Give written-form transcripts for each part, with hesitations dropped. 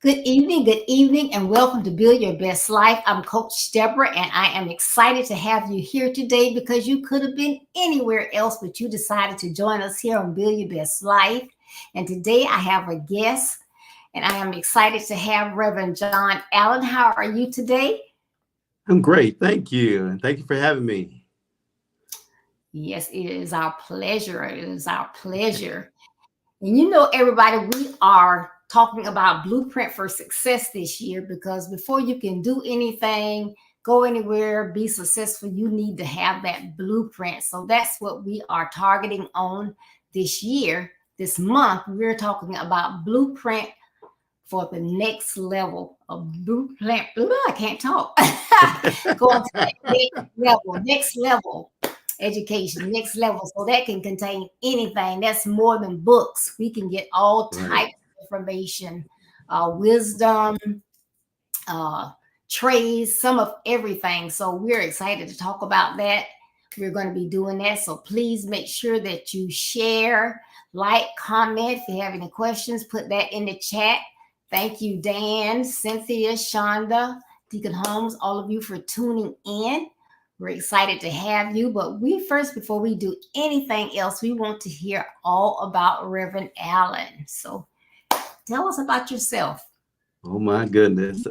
Good evening, and welcome to Build Your Best Life. I'm Coach Deborah, and I am excited to have you here today because you could have been anywhere else, but you decided to join us here on Build Your Best Life. And today I have a guest, and I am excited to have Reverend John Allen. How are you today? I'm great. Thank you. And thank you for having me. Yes, it is our pleasure. It is our pleasure. And you know, everybody, we are talking about blueprint for success this year, because before you can do anything, go anywhere, be successful, you need to have that blueprint. So that's what we are targeting on this year. This month, we're talking about blueprint for the next level of blueprint. I can't talk. Going to the next level education, next level. So that can contain anything. That's more than books. We can get all types of information, wisdom, trades, some of everything. So we're excited to talk about that. We're going to be doing that. So please make sure that you share, like, comment. If you have any questions, put that in the chat. Thank you, Dan, Cynthia, Shonda, Deacon Holmes, all of you for tuning in. We're excited to have you. But before we do anything else, we want to hear all about Reverend Allen. So tell us about yourself. Oh, my goodness.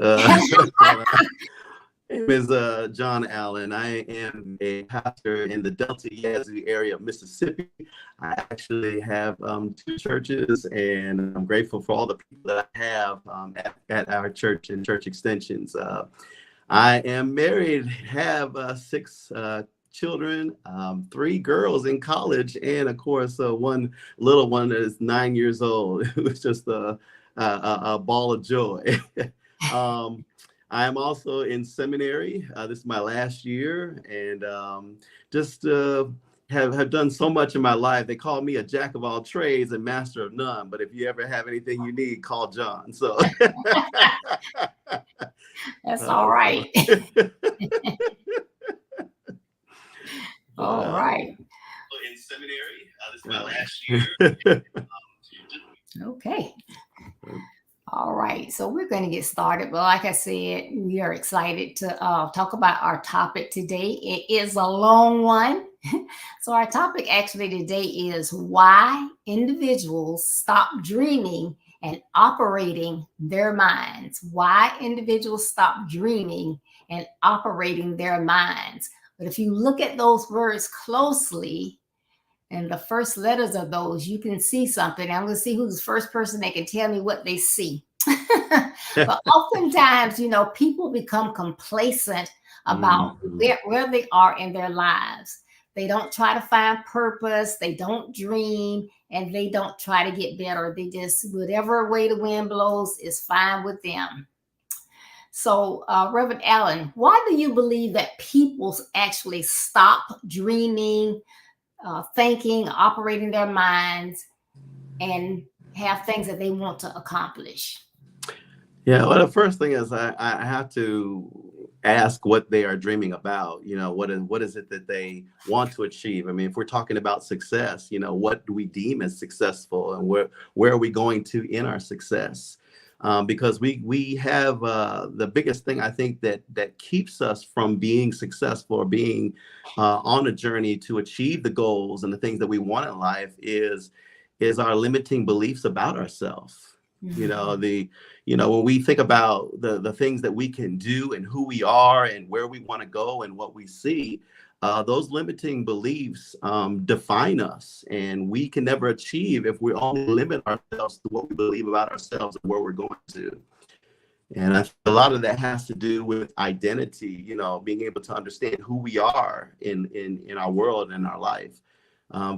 name is John Allen. I am a pastor in the Delta Yazoo area of Mississippi. I actually have two churches, and I'm grateful for all the people that I have at our church and church extensions. I am married, have six children, three girls in college, and of course, one little one that is 9 years old. It was just a ball of joy. um, I am also in seminary. This is my last year, and just have done so much in my life. They call me a jack of all trades and master of none. But if you ever have anything you need, call John. So That's all right. All right. In seminary, this is my last year. Okay. All right. So we're going to get started. But like I said, we are excited to talk about our topic today. It is a long one. So our topic actually today is why individuals stop dreaming and operating their minds. Why individuals stop dreaming and operating their minds. But if you look at those words closely, and the first letters of those, you can see something. I'm going to see who's the first person that can tell me what they see. But oftentimes, people become complacent about where they are in their lives. They don't try to find purpose. They don't dream, and they don't try to get better. They just, whatever way the wind blows is fine with them. So, Reverend Allen, why do you believe that people actually stop dreaming, thinking, operating their minds, and have things that they want to accomplish? Yeah, well, the first thing is I have to ask what they are dreaming about. What is it that they want to achieve? I mean, if we're talking about success, what do we deem as successful, and where are we going to in our success? Because we have the biggest thing I think that keeps us from being successful or being on a journey to achieve the goals and the things that we want in life is our limiting beliefs about ourselves. When we think about the things that we can do and who we are and where we want to go and what we see, those limiting beliefs define us, and we can never achieve if we only limit ourselves to what we believe about ourselves and where we're going to. And I think a lot of that has to do with identity, being able to understand who we are in our world and our life.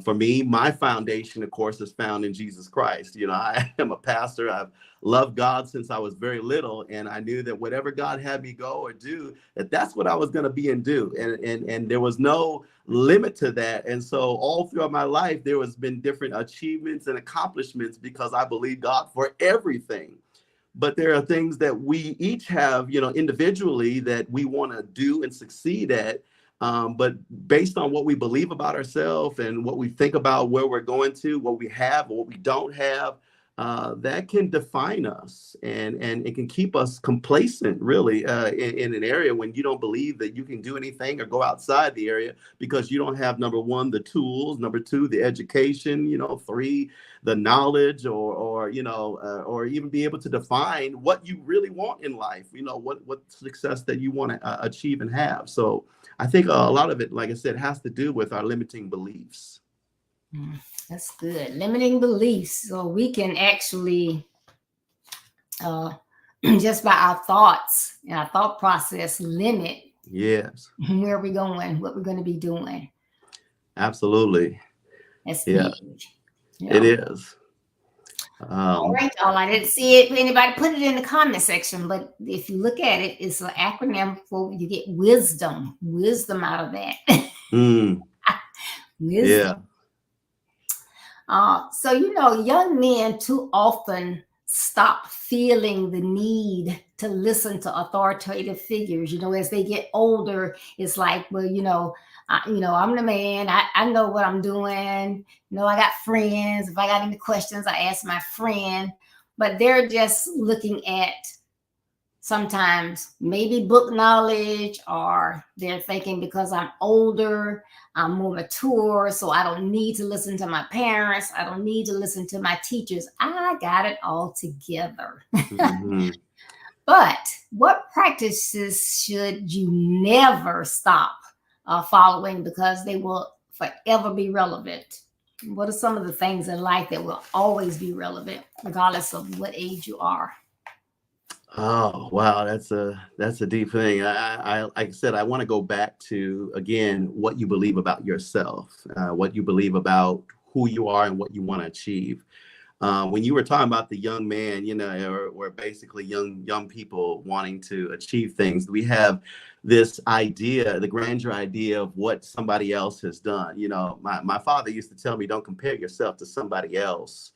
For me, my foundation, of course, is found in Jesus Christ. I am a pastor. I've loved God since I was very little, and I knew that whatever God had me go or do, that's what I was going to be and do. And there was no limit to that. And so all throughout my life, there has been different achievements and accomplishments because I believe God for everything. But there are things that we each have, individually that we want to do and succeed at. But based on what we believe about ourselves and what we think about where we're going to, what we have or what we don't have, that can define us, and it can keep us complacent, really, in an area when you don't believe that you can do anything or go outside the area because you don't have, number one, the tools, number two, the education, three, the knowledge, or even be able to define what you really want in life, what success that you want to achieve and have. So I think a lot of it, like I said, has to do with our limiting beliefs. That's good. Limiting beliefs. So we can actually, just by our thoughts and our thought process, limit where we're going, what we're going to be doing. Absolutely. That's huge. It is. All right, y'all. I didn't see it. Anybody put it in the comment section, but if you look at it, it's an acronym for you get wisdom out of that. Wisdom. So, young men too often stop feeling the need to listen to authoritative figures. As they get older, it's like, well, I'm the man. I know what I'm doing. I got friends. If I got any questions, I ask my friend. But they're just looking at sometimes maybe book knowledge, or they're thinking because I'm older, I'm more mature, so I don't need to listen to my parents. I don't need to listen to my teachers. I got it all together. But what practices should you never stop following because they will forever be relevant? What are some of the things in life that will always be relevant, regardless of what age you are? Oh, wow, that's a deep thing. Like I said, I want to go back to again what you believe about yourself, what you believe about who you are and what you want to achieve. When you were talking about the young man, or basically young people wanting to achieve things, we have this idea, the grandeur idea of what somebody else has done. My father used to tell me, don't compare yourself to somebody else.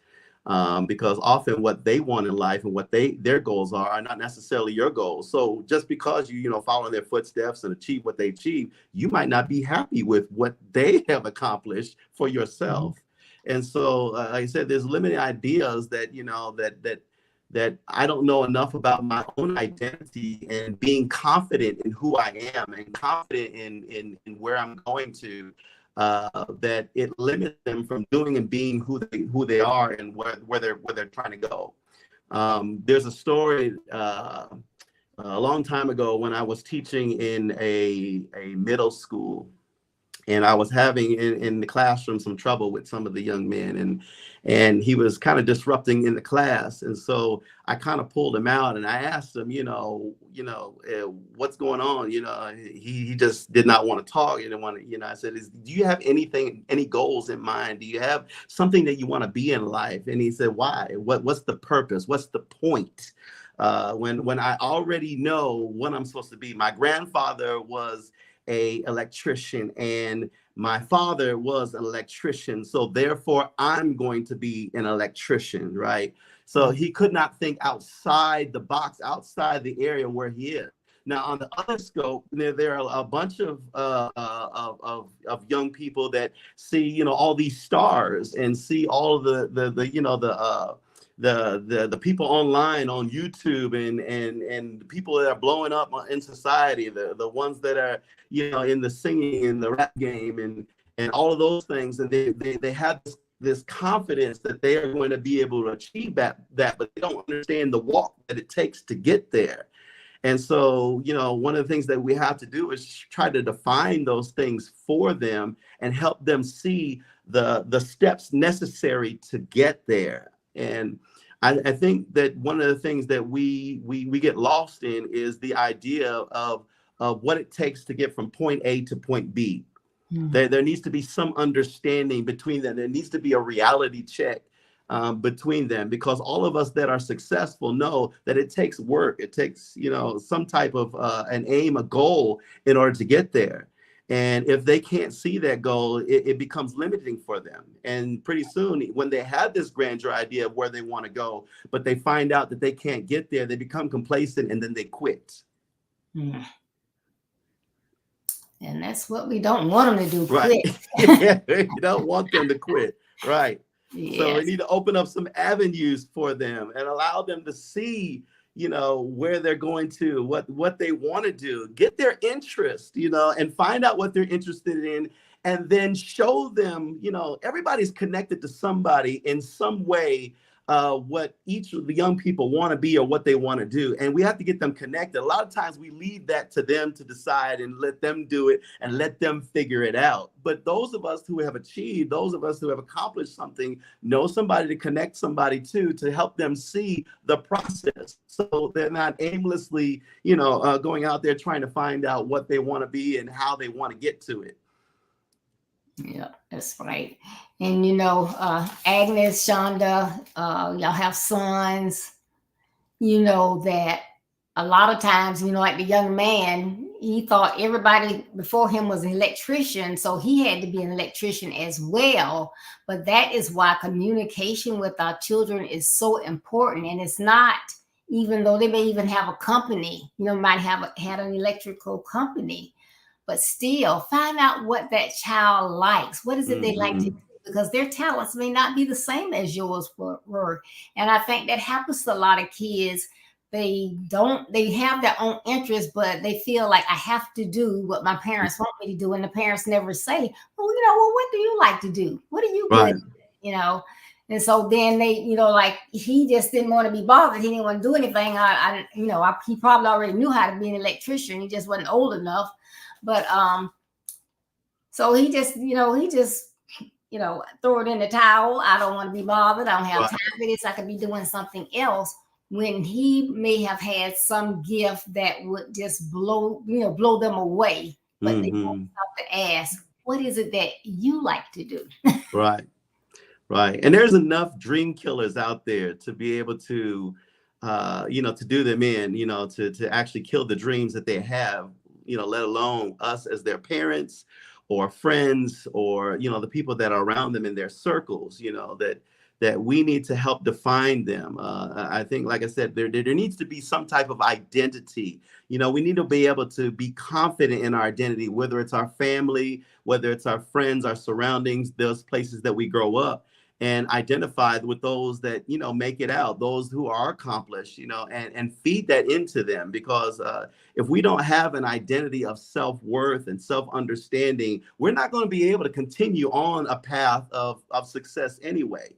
Because often what they want in life and what their goals are not necessarily your goals. So just because you follow in their footsteps and achieve what they achieve, you might not be happy with what they have accomplished for Mhm. yourself. And so, like I said, there's limited ideas that I don't know enough about my own identity and being confident in who I am and confident in where I'm going to, that it limits them from doing and being who they are and where they're trying to go. There's a story a long time ago when I was teaching in a middle school, and I was having in the classroom some trouble with some of the young men, and he was kind of disrupting in the class, and so I kind of pulled him out and I asked him, what's going on? He just did not want to talk. He didn't want to, I said, do you have any goals in mind? Do you have something that you want to be in life? And he said, why? What's the purpose? What's the point? When I already know what I'm supposed to be. My grandfather was a electrician and my father was an electrician, so therefore I'm going to be an electrician, right? So he could not think outside the box, outside the area where he is. Now on the other scope, there are a bunch of young people that see all these stars and see all of the people online on YouTube and the people that are blowing up in society, the ones that are in the singing and the rap game and all of those things, and they have this confidence that they are going to be able to achieve that, but they don't understand the walk that it takes to get there. And so, one of the things that we have to do is try to define those things for them and help them see the steps necessary to get there. And I think that one of the things that we get lost in is the idea of what it takes to get from point A to point B. Mhm. There needs to be some understanding between them. There needs to be a reality check between them, because all of us that are successful know that it takes work. It takes, some type of an aim, a goal in order to get there. And if they can't see that goal, it becomes limiting for them. And pretty soon, when they have this grandeur idea of where they want to go, but they find out that they can't get there, they become complacent and then they quit. Mhm. And that's what we don't want them to do, Right. quit. You don't want them to quit. Right. So we Yes. need to open up some avenues for them and allow them to see, where they're going to, what they want to do, get their interest, and find out what they're interested in. And then show them, everybody's connected to somebody in some way, what each of the young people want to be or what they want to do. And we have to get them connected. A lot of times we leave that to them to decide and let them do it and let them figure it out. But those of us who have achieved, those of us who have accomplished something, know somebody to connect somebody to help them see the process. So they're not aimlessly, going out there trying to find out what they want to be and how they want to get to it. Yeah, that's right. And Agnes, Shonda, y'all have sons. You know that a lot of times, like the young man, he thought everybody before him was an electrician, so he had to be an electrician as well. But that is why communication with our children is so important. And it's not, even though they may even have a company, might have had an electrical company, but still find out what that child likes. What is it they like to do? Mhm. Because their talents may not be the same as yours were. And I think that happens to a lot of kids. They have their own interests, but they feel like I have to do what my parents want me to do. And the parents never say, well, what do you like to do? What are you good Right. at? And so then they, like he just didn't want to be bothered. He didn't want to do anything. He probably already knew how to be an electrician. He just wasn't old enough. But so he just throw it in the towel. I don't want to be bothered. I don't have time for this. I could be doing something else, when he may have had some gift that would just blow them away. But they don't stop to ask, what is it that you like to do? Right. Right. And there's enough dream killers out there to be able to, to do them in, to actually kill the dreams that they have, let alone us as their parents or friends, or, the people that are around them in their circles, that we need to help define them. I think, like I said, there needs to be some type of identity. We need to be able to be confident in our identity, whether it's our family, whether it's our friends, our surroundings, those places that we grow up, and identify with those that, make it out, those who are accomplished, and feed that into them. Because if we don't have an identity of self-worth and self-understanding, we're not going to be able to continue on a path of success anyway.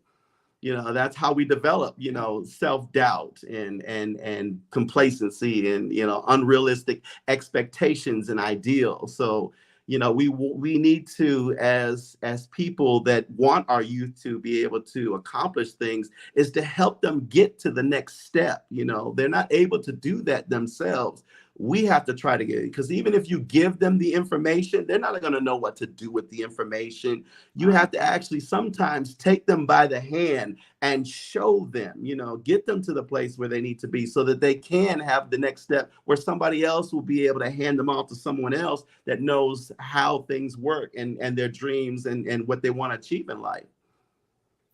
That's how we develop, self-doubt and complacency and, unrealistic expectations and ideals. So, we need to, as people that want our youth to be able to accomplish things, is to help them get to the next step. They're not able to do that themselves. We have to try to get it, because even if you give them the information, they're not going to know what to do with the information. You have to actually sometimes take them by the hand and show them, get them to the place where they need to be, so that they can have the next step, where somebody else will be able to hand them off to someone else that knows how things work and their dreams and what they want to achieve in life.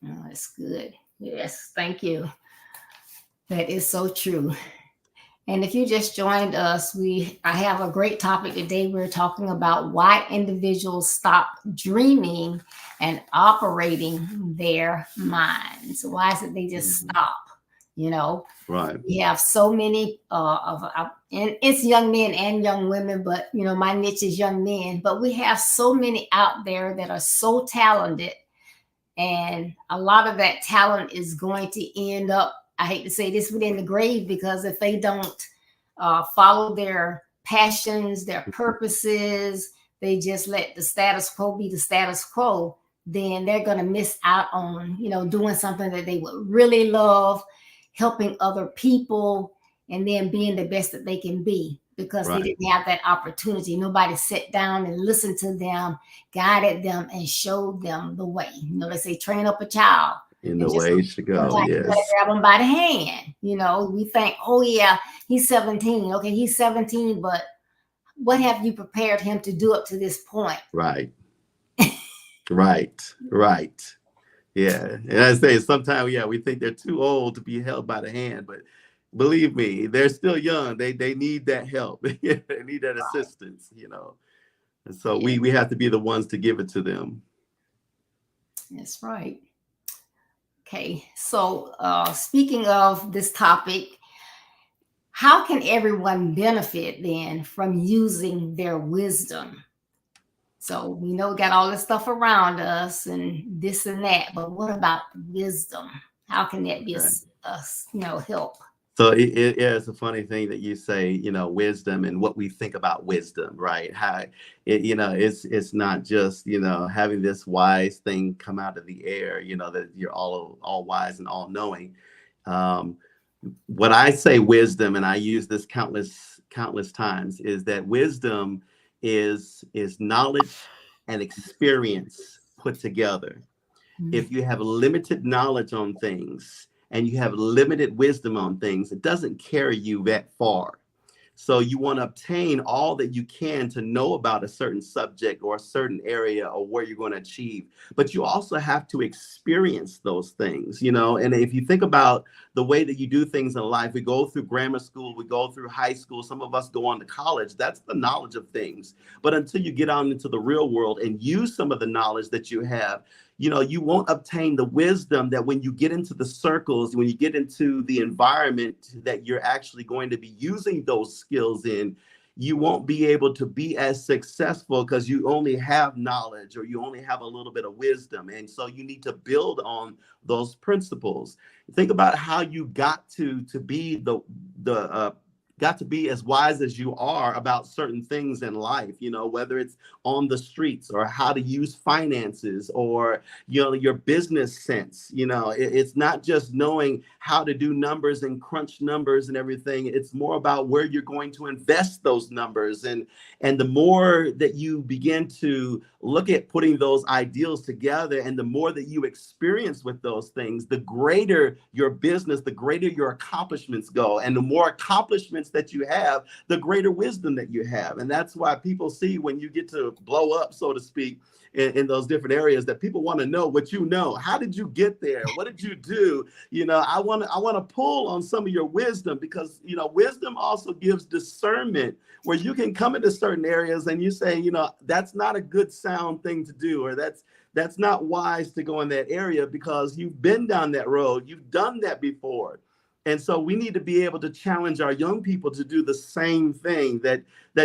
Oh, that's good. Yes, thank you. That is so true. And if you just joined us, I have a great topic today. We're talking about why individuals stop dreaming and operating their minds. Why is it they just stop? Right. We have so many and it's young men and young women, but my niche is young men. But we have so many out there that are so talented, and a lot of that talent is going to end up, I hate to say this, within the grave, because if they don't follow their passions, their purposes, they just let the status quo be the status quo, then they're going to miss out on, doing something that they would really love, helping other people, and then being the best that they can be, because they didn't have that opportunity. Nobody sat down and listened to them, guided them, and showed them the way. They say train up a child in the way to go. Yes. You gotta grab them by the hand. We think, oh yeah, he's 17. Okay, he's 17, but what have you prepared him to do up to this point? Right. Right. Yeah. And I say sometimes, we think they're too old to be held by the hand, but believe me, they're still young. They need that help. They need that assistance, And so we have to be the ones to give it to them. That's right. Okay, so speaking of this topic, how can everyone benefit then from using their wisdom? So we know we got all this stuff around us and this and that, but what about wisdom? How can that be help? So it's a funny thing that you say, wisdom and what we think about wisdom, right? How it's not just, having this wise thing come out of the air, that you're all wise and all knowing. What I say wisdom, and I use this countless times, is that wisdom is knowledge and experience put together. If you have limited knowledge on things and you have limited wisdom on things, it doesn't carry you that far. So you want to obtain all that you can to know about a certain subject or a certain area or where you're going to achieve. But you also have to experience those things, and if you think about the way that you do things in life, we go through grammar school, we go through high school, some of us go on to college. That's the knowledge of things. But until you get out into the real world and use some of the knowledge that you have, you won't obtain the wisdom that when you get into the circles, when you get into the environment that you're actually going to be using those skills in, you won't be able to be as successful because you only have knowledge or you only have a little bit of wisdom. And so you need to build on those principles. Think about how you got to be the got to be as wise as you are about certain things in life, whether it's on the streets or how to use finances or, your business sense. It's not just knowing how to do numbers and crunch numbers and everything. It's more about where you're going to invest those numbers. And the more that you begin to look at putting those ideals together and the more that you experience with those things, the greater your business, the greater your accomplishments go. And the more accomplishments that you have, the greater wisdom that you have. And that's why people see when you get to blow up, so to speak, in those different areas, that people want to know what you know. How did you get there? What did you do? I want to pull on some of your wisdom, because wisdom also gives discernment, where you can come into certain areas and you say, that's not a good sound thing to do, or that's not wise to go in that area, because you've been down that road, you've done that before. And so we need to be able to challenge our young people to do the same thing, that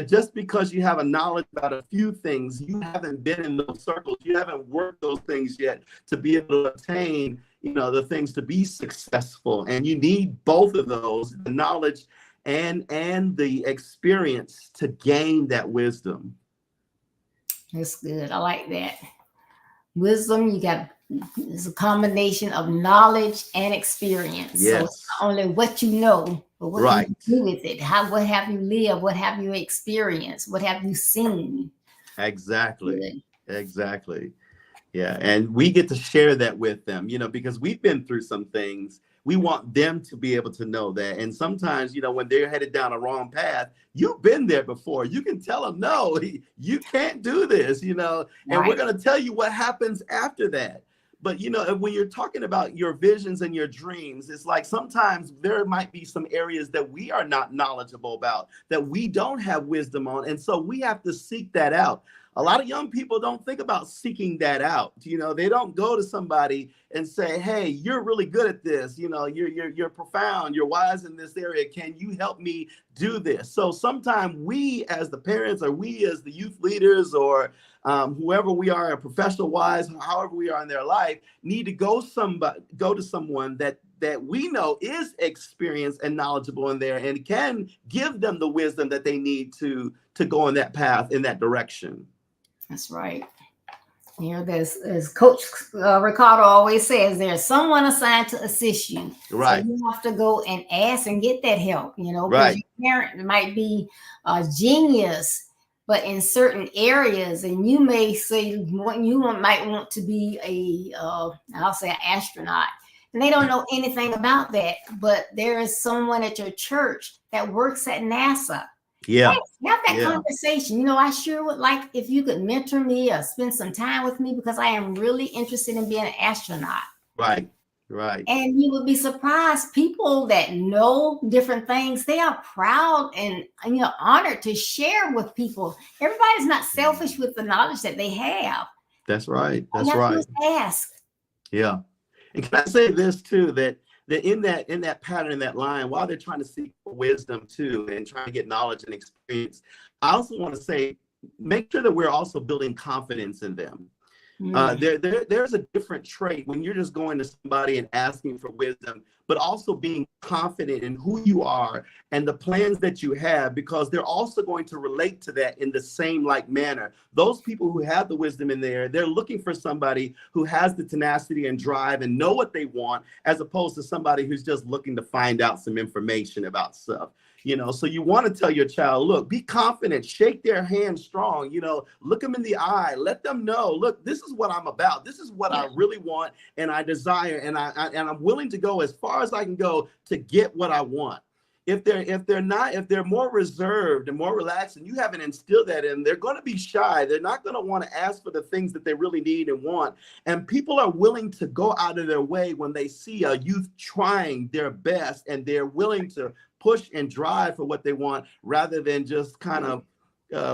just because you have a knowledge about a few things, you haven't been in those circles, you haven't worked those things yet to be able to attain, the things to be successful. And you need both of those, the knowledge and the experience, to gain that wisdom. That's good. I like that. Wisdom, it's a combination of knowledge and experience. Yes. So it's not only what you know, but what Right. you do with it. What have you lived? What have you experienced? What have you seen? Exactly. Good. Exactly. Yeah. And we get to share that with them, because we've been through some things. We want them to be able to know that. And sometimes, when they're headed down a wrong path, you've been there before. You can tell them, no, you can't do this, and right. We're going to tell you what happens after that. But, when you're talking about your visions and your dreams, it's like sometimes there might be some areas that we are not knowledgeable about, that we don't have wisdom on. And so we have to seek that out. A lot of young people don't think about seeking that out. They don't go to somebody and say, hey, you're really good at this. You're profound. You're wise in this area. Can you help me do this? So sometimes we as the parents, or we as the youth leaders, or whoever we are, professional wise, however we are in their life, need to go to someone that we know is experienced and knowledgeable in there, and can give them the wisdom that they need to go in that path, in that direction. That's right. There's, as Coach Ricardo always says, there's someone assigned to assist you. Right. So you have to go and ask and get that help, Right. Your parent might be a genius, but in certain areas, and you may say you might want to be I'll say an astronaut, and they don't know anything about that, but there is someone at your church that works at NASA. Yeah. Have that conversation. I sure would like if you could mentor me or spend some time with me, because I am really interested in being an astronaut. Right. Right. And you would be surprised, people that know different things, they are proud and honored to share with people. Everybody's not selfish with the knowledge that they have. That's right. That's right. Just ask. Yeah. And can I say this too, that in that pattern, in that line, while they're trying to seek wisdom too, and trying to get knowledge and experience, I also want to say, make sure that we're also building confidence in them. There's a different trait when you're just going to somebody and asking for wisdom, but also being confident in who you are and the plans that you have, because they're also going to relate to that in the same manner. Those people who have the wisdom in there, they're looking for somebody who has the tenacity and drive and know what they want, as opposed to somebody who's just looking to find out some information about stuff. So you want to tell your child, look, be confident, shake their hand strong, look them in the eye, let them know, look, this is what I'm about. This is what I really want and I desire. And I'm willing to go as far as I can go to get what I want. If they're more reserved and more relaxed, and you haven't instilled that in, they're going to be shy. They're not going to want to ask for the things that they really need and want. And people are willing to go out of their way when they see a youth trying their best, and they're willing to push and drive for what they want, rather than just kind of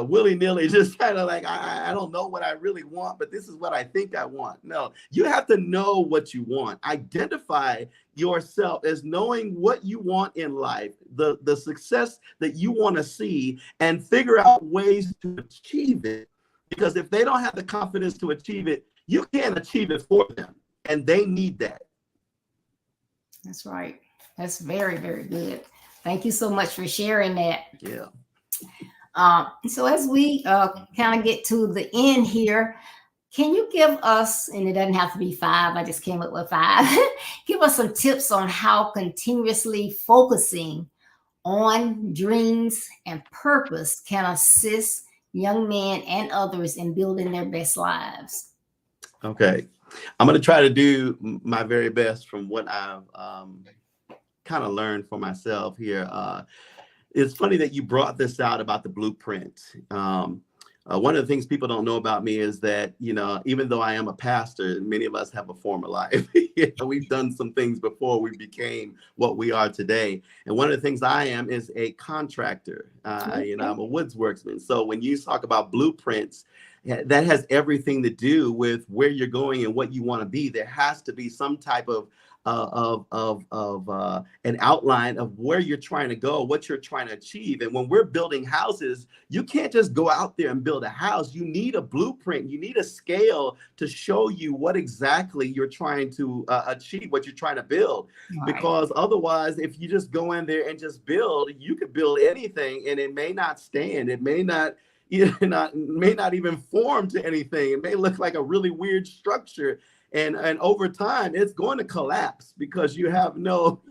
willy-nilly, just kind of I don't know what I really want, but this is what I think I want. No, you have to know what you want. Identify yourself, as knowing what you want in life, the success that you want to see, and figure out ways to achieve it. Because if they don't have the confidence to achieve it, you can't achieve it for them. And they need that. That's right. That's very, very good. Thank you so much for sharing that. Yeah. So as we kind of get to the end here, can you give us, and it doesn't have to be 5, I just came up with 5, give us some tips on how continuously focusing on dreams and purpose can assist young men and others in building their best lives? Okay. I'm going to try to do my very best from what I've kind of learned for myself here. It's funny that you brought this out about the blueprint. One of the things people don't know about me is that, even though I am a pastor, many of us have a former life. We've done some things before we became what we are today. And one of the things I am is a contractor. I'm a woodsworksman. So when you talk about blueprints, that has everything to do with where you're going and what you want to be. There has to be some type of an outline of where you're trying to go, what you're trying to achieve. And when we're building houses, you can't just go out there and build a house. You need a blueprint. You need a scale to show you what exactly you're trying to achieve, what you're trying to build. Right. Because otherwise, if you just go in there and just build, you could build anything and it may not stand. It may not even form to anything. It may look like a really weird structure. And over time, it's going to collapse because you have no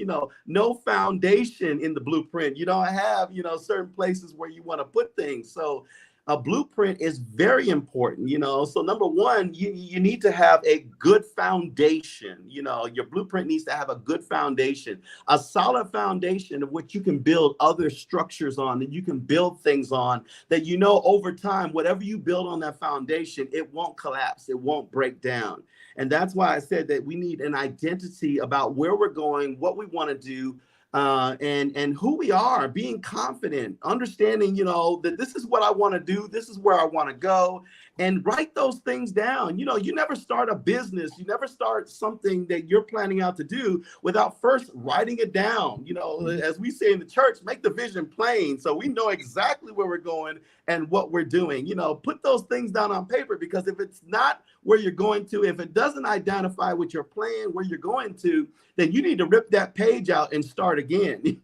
foundation in the blueprint. You don't have, certain places where you want to put things. So a blueprint is very important, So number one, you need to have a good foundation. Your blueprint needs to have a good foundation, a solid foundation of which you can build other structures on, that you can build things on, that over time, whatever you build on that foundation, it won't collapse. It won't break down. And that's why I said that we need an identity about where we're going, what we want to do, and who we are, being confident, understanding, that this is what I want to do. This is where I want to go, and write those things down. You never start a business. You never start something that you're planning out to do without first writing it down. As we say in the church, make the vision plain so we know exactly where we're going and what we're doing. Put those things down on paper, because if it's not where you're going to, if it doesn't identify with your plan, where you're going to, then you need to rip that page out and start again.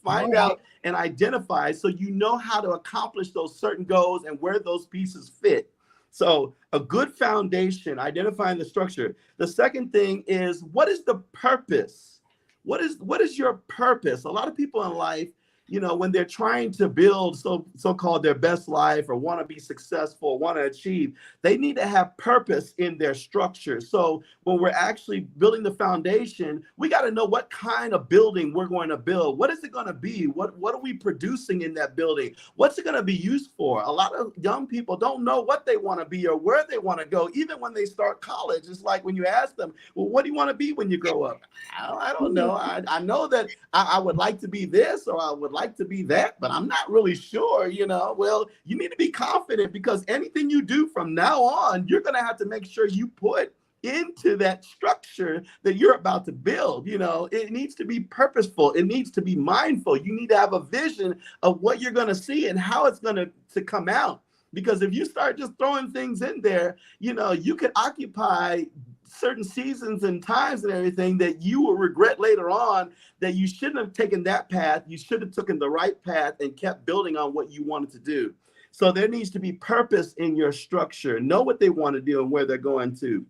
Find out and identify so you know how to accomplish those certain goals and where those pieces fit. So a good foundation, identifying the structure. The second thing is, what is the purpose? What is your purpose? A lot of people in life, when they're trying to build so-called their best life, or want to be successful, want to achieve, they need to have purpose in their structure. So when we're actually building the foundation, we got to know what kind of building we're going to build. What is it going to be? What are we producing in that building? What's it going to be used for? A lot of young people don't know what they want to be or where they want to go. Even when they start college, it's like when you ask them, well, what do you want to be when you grow up? I don't know. I know that I would like to be this, or I would like to be that, but I'm not really sure. Well, you need to be confident, because anything you do from now on, you're going to have to make sure you put into that structure that you're about to build. It needs to be purposeful. It needs to be mindful. You need to have a vision of what you're going to see and how it's going to come out. Because if you start just throwing things in there, you could occupy certain seasons and times and everything that you will regret later on, that you shouldn't have taken that path. You should have taken the right path and kept building on what you wanted to do. So there needs to be purpose in your structure. Know what they want to do and where they're going to.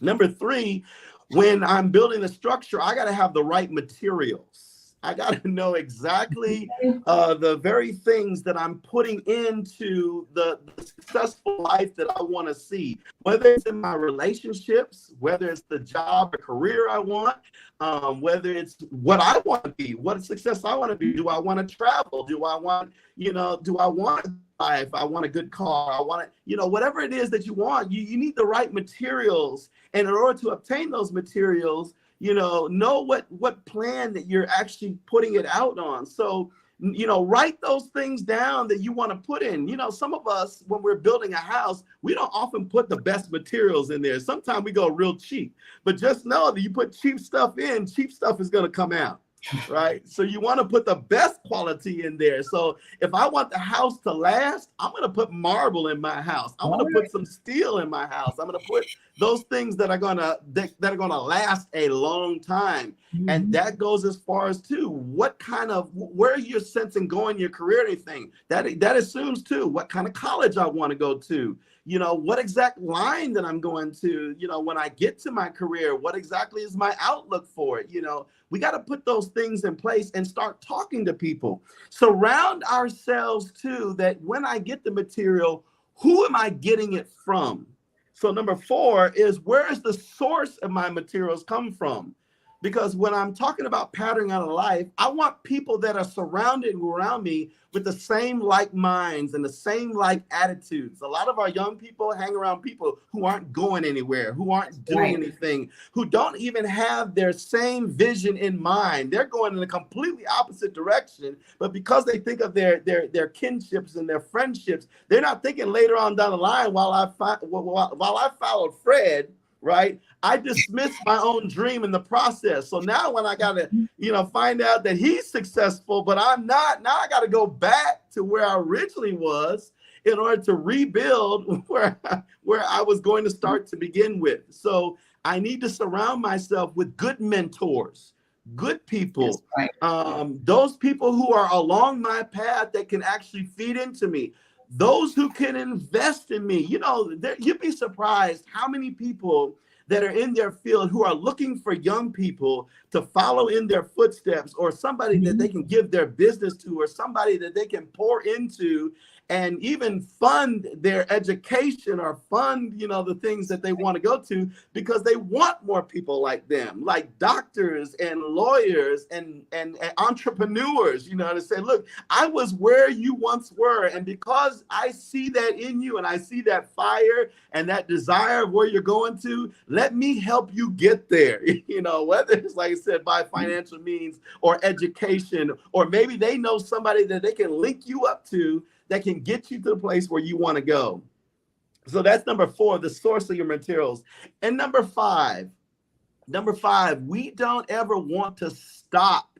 Number 3, when I'm building the structure, I got to have the right materials. I got to know exactly the very things that I'm putting into the successful life that I want to see, whether it's in my relationships, whether it's the job or career I want, whether it's what I want to be, what success I want to be. Do I want to travel? Do I want life? I want a good car. I want to, whatever it is that you want, you need the right materials. And in order to obtain those materials, know what plan that you're actually putting it out on. So write those things down that you want to put in. Some of us, when we're building a house, we don't often put the best materials in there. Sometimes we go real cheap, but just know that you put cheap stuff in, cheap stuff is going to come out. Right. So you want to put the best quality in there. So if I want the house to last, I'm going to put marble in my house. I'm going to put some steel in my house. I'm going to put those things that are going to last a long time. And that goes as far as too, where you're sensing going your career, anything that assumes too, what kind of college I want to go to, what exact line that I'm going to, when I get to my career, what exactly is my outlook for it? We got to put those things in place and start talking to people. Surround ourselves too, that when I get the material, who am I getting it from? So number 4 is, where is the source of my materials come from? Because when I'm talking about patterning out of life, I want people that are surrounded around me with the same like minds and the same like attitudes. A lot of our young people hang around people who aren't going anywhere, who aren't doing anything, who don't even have their same vision in mind. They're going in a completely opposite direction. But because they think of their kinships and their friendships, they're not thinking later on down the line, while I followed Fred, right? I dismissed my own dream in the process. So now when I got to, find out that he's successful, but I'm not, now I got to go back to where I originally was in order to rebuild where I was going to start to begin with. So I need to surround myself with good mentors, good people, those people who are along my path that can actually feed into me. Those who can invest in me. You'd be surprised how many people that are in their field who are looking for young people to follow in their footsteps, or somebody that they can give their business to, or somebody that they can pour into and even fund their education, or fund, the things that they want to go to, because they want more people like them, like doctors and lawyers and entrepreneurs, to say, look, I was where you once were. And because I see that in you, and I see that fire and that desire of where you're going to, let me help you get there, whether it's, like I said, by financial means or education, or maybe they know somebody that they can link you up to that can get you to the place where you want to go. So that's number 4, the source of your materials. And number five, we don't ever want to stop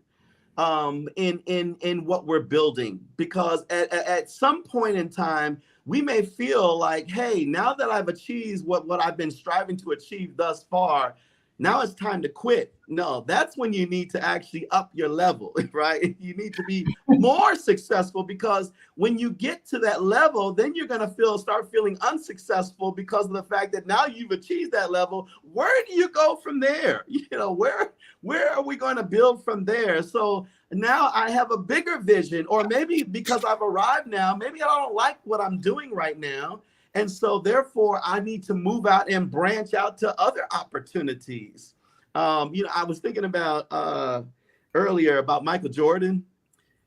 in what we're building, because at some point in time, we may feel like, hey, now that I've achieved what I've been striving to achieve thus far, now it's time to quit. No, that's when you need to actually up your level, right? You need to be more successful, because when you get to that level, then you're going to start feeling unsuccessful because of the fact that now you've achieved that level. Where do you go from there? Where are we going to build from there? So now I have a bigger vision, or maybe because I've arrived now, maybe I don't like what I'm doing right now. And so therefore, I need to move out and branch out to other opportunities. I was thinking about earlier about Michael Jordan.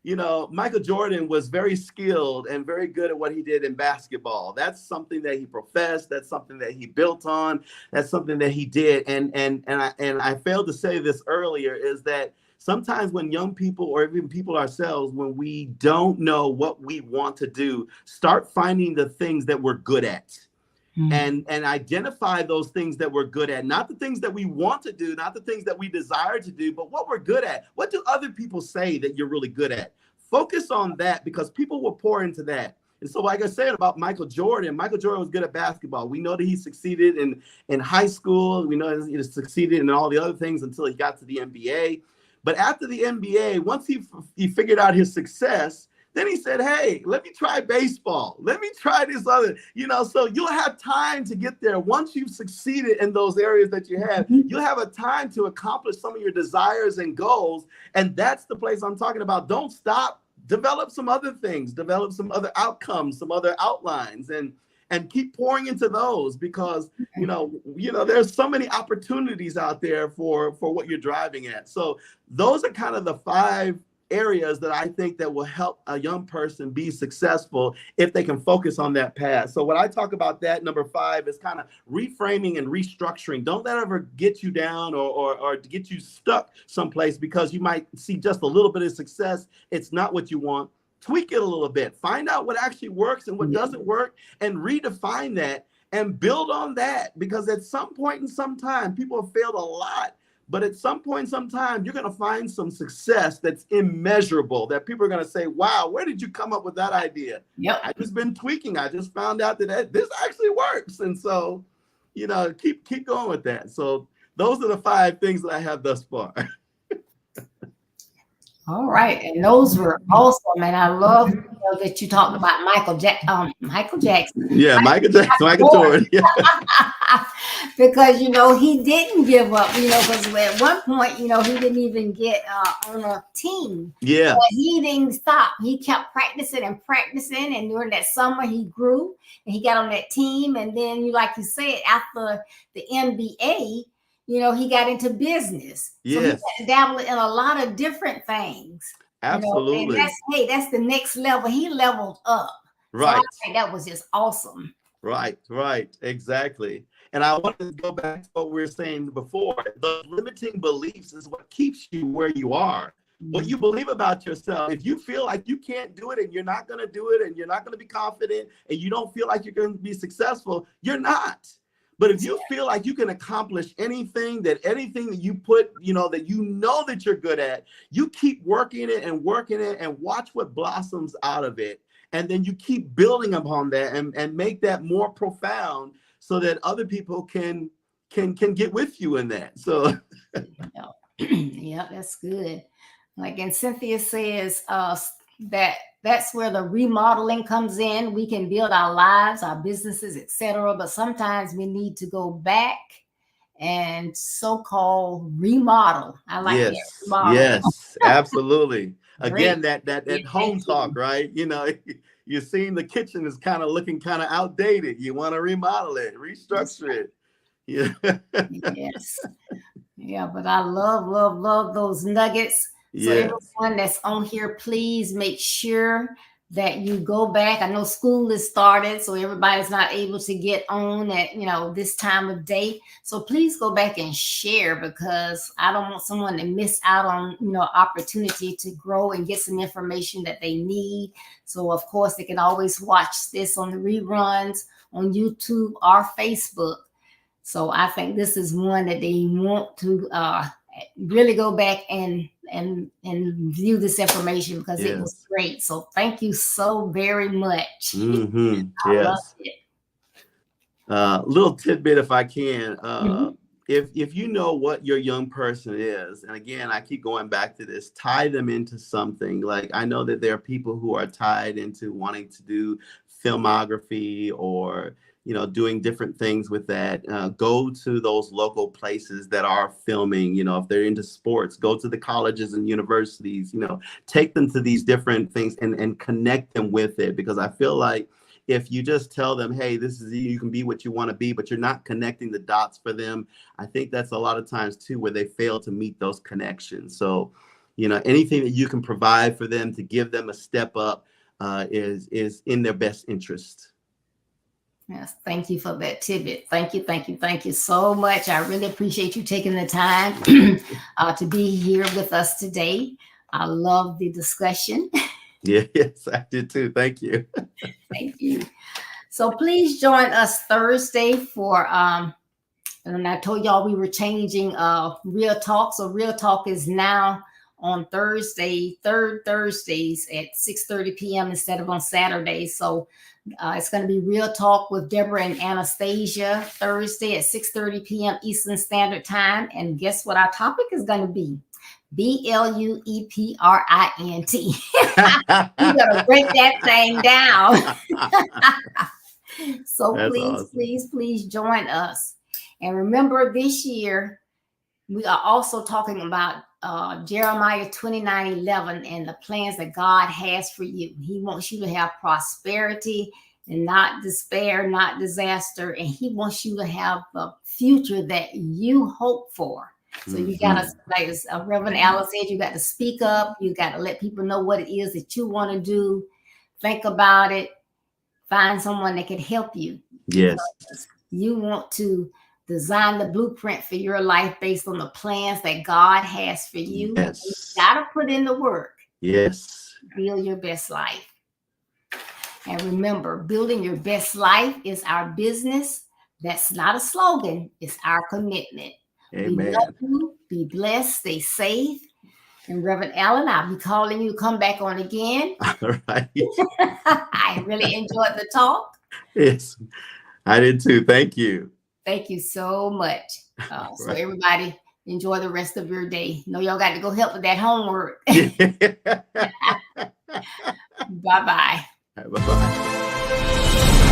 Michael Jordan was very skilled and very good at what he did in basketball. That's something that he professed. That's something that he built on. That's something that he did. And I failed to say this earlier, is that sometimes when young people, or even people ourselves, when we don't know what we want to do, start finding the things that we're good at. And identify those things that we're good at, not the things that we want to do, not the things that we desire to do, but what we're good at. What do other people say that you're really good at? Focus on that, because people will pour into that. And so, like I said about Michael Jordan was good at basketball. We know that he succeeded in high school. We know he succeeded in all the other things until he got to the NBA. But after the NBA, once he figured out his success, then he said, hey, let me try baseball. Let me try this other, so you'll have time to get there. Once you've succeeded in those areas that you have, you'll have a time to accomplish some of your desires and goals. And that's the place I'm talking about. Don't stop. Develop some other things, develop some other outcomes, some other outlines, and keep pouring into those, because, there's so many opportunities out there for what you're driving at. So those are kind of the 5 areas that I think that will help a young person be successful if they can focus on that path. So when I talk about that, number 5 is kind of reframing and restructuring. Don't let it ever get you down or get you stuck someplace because you might see just a little bit of success. It's not what you want. Tweak it a little bit. Find out what actually works and what doesn't work, and redefine that and build on that. Because at some point in some time, people have failed a lot. But at some point, sometime, you're going to find some success that's immeasurable, that people are going to say, wow, where did you come up with that idea? Yep. I just been tweaking. I just found out that this actually works. And so, keep going with that. So those are the 5 things that I have thus far. All right, and those were awesome, and I love that you talked about Michael Jackson. Yeah, Michael Jackson, Michael Jordan. Yeah. Because he didn't give up. Because at one point, he didn't even get on a team. Yeah. But he didn't stop. He kept practicing, and during that summer, he grew and he got on that team. And then, like you said, after the NBA, he got into business. Yes. So he dabbled in a lot of different things. Absolutely. And that's the next level. He leveled up. Right. So I think that was just awesome. Right. Exactly. And I want to go back to what we were saying before. The limiting beliefs is what keeps you where you are. What you believe about yourself. If you feel like you can't do it and you're not going to do it and you're not going to be confident and you don't feel like you're going to be successful, you're not. But if you feel like you can accomplish anything that you put, that you're good at, you keep working it and watch what blossoms out of it. And then you keep building upon that and make that more profound so that other people can get with you in that. So yeah, that's good. Like, and Cynthia says that's where the remodeling comes in. We can build our lives, our businesses, etc. But sometimes we need to go back and so-called remodel. I like that. Remodel. Yes, absolutely. Again, that home talk, right? You're seeing the kitchen is kind of looking kind of outdated. You want to remodel it, restructure it. Yeah. Yes. Yeah, but I love those nuggets. So everyone that's on here, please make sure that you go back. I know school is started, so everybody's not able to get on at this time of day. So please go back and share, because I don't want someone to miss out on opportunity to grow and get some information that they need. So of course they can always watch this on the reruns on YouTube or Facebook. So I think this is one that they want to really go back and view this information, because it was great. So thank you so very much. Mm-hmm. I loved it. Little tidbit, if I can, if you know what your young person is, and again, I keep going back to this, tie them into something. Like, I know that there are people who are tied into wanting to do filmography or doing different things with that. Go to those local places that are filming. If they're into sports, go to the colleges and universities. Take them to these different things and connect them with it, because I feel like if you just tell them, hey, this is you can be what you want to be, but you're not connecting the dots for them, I think that's a lot of times too where they fail to meet those connections. So, anything that you can provide for them to give them a step up is in their best interest. Yes, thank you for that tidbit. Thank you so much. I really appreciate you taking the time to be here with us today. I love the discussion. Yes, I did too. Thank you. Thank you. So please join us Thursday for and I told y'all we were changing Real Talk. So Real Talk is now on Thursdays at 6:30 p.m. instead of on Saturdays. So it's going to be Real Talk with Deborah and Anastasia Thursday at 6:30 p.m. Eastern Standard Time. And guess what our topic is going to be? BLUEPRINT. You gotta break that thing down. So please join us. And remember, this year we are also talking about Jeremiah 29:11 and the plans that God has for you. He wants you to have prosperity and not despair, not disaster. And he wants you to have the future that you hope for. So you gotta, Mhm. like Reverend Allen said, you got to speak up. You got to let people know what it is that you want to do. Think about it. Find someone that can help you, Yes. because you want to design the blueprint for your life based on the plans that God has for you. You Yes. gotta put in the work. Yes. Build your best life. And remember, building your best life is our business. That's not a slogan, it's our commitment. We love Amen. you. Be blessed. Stay safe. And Reverend Allen, I'll be calling you to come back on again. All right. I really enjoyed the talk. Yes, I did too. Thank you. Thank you so much. So Right. everybody, enjoy the rest of your day. Know y'all got to go help with that homework. Yeah. Bye-bye. Bye bye.